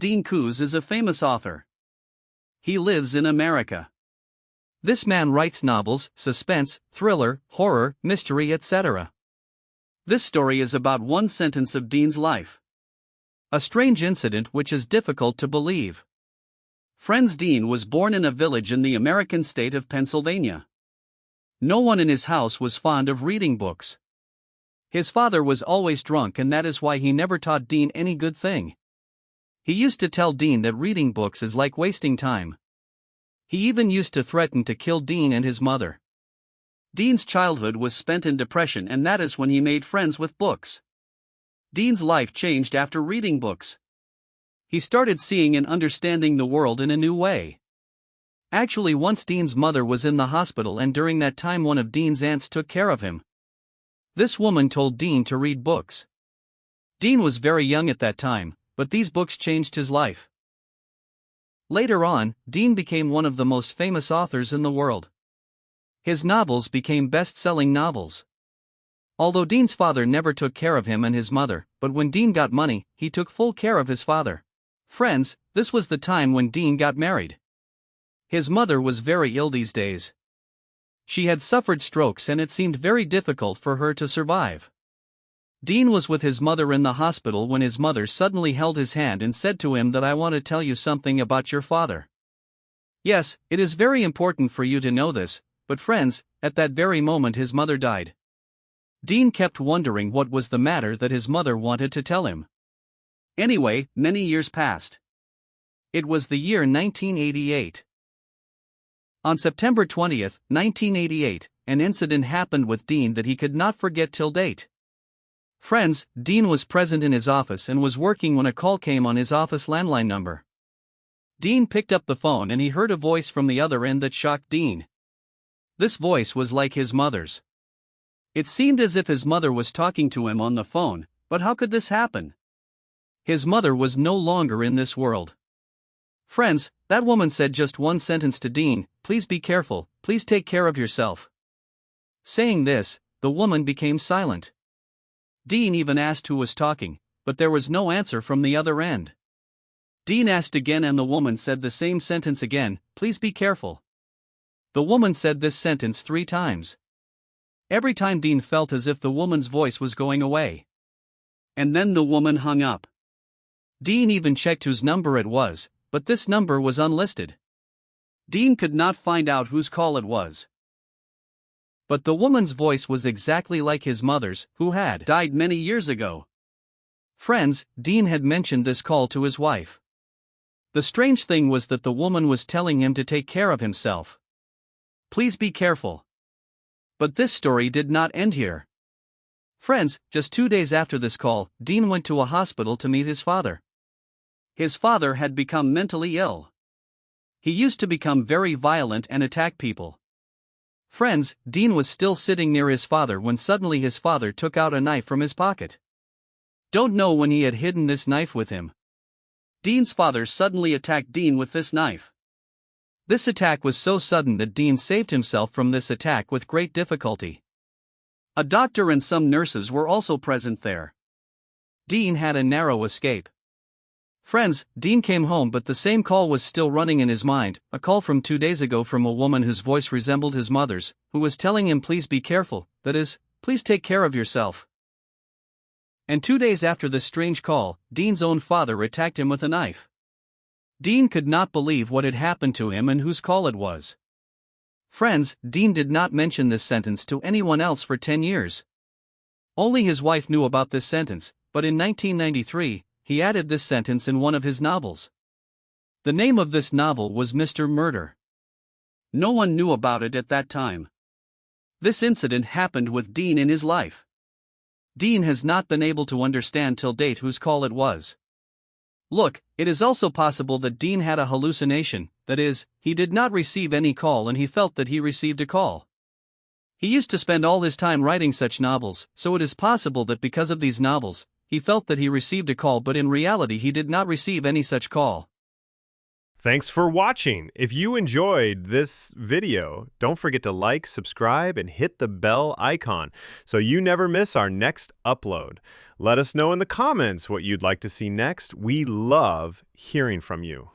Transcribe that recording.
Dean Koontz is a famous author. He lives in America. This man writes novels, suspense, thriller, horror, mystery, etc. This story is about one sentence of Dean's life. A strange incident which is difficult to believe. Friends, Dean was born in a village in the American state of Pennsylvania. No one in his house was fond of reading books. His father was always drunk, and that is why he never taught Dean any good thing. He used to tell Dean that reading books is like wasting time. He even used to threaten to kill Dean and his mother. Dean's childhood was spent in depression, and that is when he made friends with books. Dean's life changed after reading books. He started seeing and understanding the world in a new way. Actually, once Dean's mother was in the hospital, and during that time one of Dean's aunts took care of him. This woman told Dean to read books. Dean was very young at that time, but these books changed his life. Later on, Dean became one of the most famous authors in the world. His novels became best-selling novels. Although Dean's father never took care of him and his mother, but when Dean got money, he took full care of his father. Friends, this was the time when Dean got married. His mother was very ill these days. She had suffered strokes, and it seemed very difficult for her to survive. Dean was with his mother in the hospital when his mother suddenly held his hand and said to him that I want to tell you something about your father. Yes, it is very important for you to know this, but friends, at that very moment his mother died. Dean kept wondering what was the matter that his mother wanted to tell him. Anyway, many years passed. It was the year 1988. On September 20th, 1988, an incident happened with Dean that he could not forget till date. Friends, Dean was present in his office and was working when a call came on his office landline number. Dean picked up the phone and he heard a voice from the other end that shocked Dean. This voice was like his mother's. It seemed as if his mother was talking to him on the phone, but how could this happen? His mother was no longer in this world. Friends, that woman said just one sentence to Dean: please be careful, please take care of yourself. Saying this, the woman became silent. Dean even asked who was talking, but there was no answer from the other end. Dean asked again and the woman said the same sentence again: please be careful. The woman said this sentence 3 times. Every time Dean felt as if the woman's voice was going away. And then the woman hung up. Dean even checked whose number it was, but this number was unlisted. Dean could not find out whose call it was. But the woman's voice was exactly like his mother's, who had died many years ago. Friends, Dean had mentioned this call to his wife. The strange thing was that the woman was telling him to take care of himself. Please be careful. But this story did not end here. Friends, just 2 days after this call, Dean went to a hospital to meet his father. His father had become mentally ill. He used to become very violent and attack people. Friends, Dean was still sitting near his father when suddenly his father took out a knife from his pocket. Don't know when he had hidden this knife with him. Dean's father suddenly attacked Dean with this knife. This attack was so sudden that Dean saved himself from this attack with great difficulty. A doctor and some nurses were also present there. Dean had a narrow escape. Friends, Dean came home, but the same call was still running in his mind, a call from 2 days ago from a woman whose voice resembled his mother's, who was telling him please be careful, that is, please take care of yourself. And 2 days after this strange call, Dean's own father attacked him with a knife. Dean could not believe what had happened to him and whose call it was. Friends, Dean did not mention this sentence to anyone else for 10 years. Only his wife knew about this sentence, but in 1993, he added this sentence in one of his novels. The name of this novel was Mr. Murder. No one knew about it at that time. This incident happened with Dean in his life. Dean has not been able to understand till date whose call it was. Look, it is also possible that Dean had a hallucination, that is, he did not receive any call and he felt that he received a call. He used to spend all his time writing such novels, so it is possible that because of these novels, he felt that he received a call, but in reality he did not receive any such call. Thanks for watching. If you enjoyed this video, don't forget to like, subscribe, and hit the bell icon so you never miss our next upload. Let us know in the comments what you'd like to see next. We love hearing from you.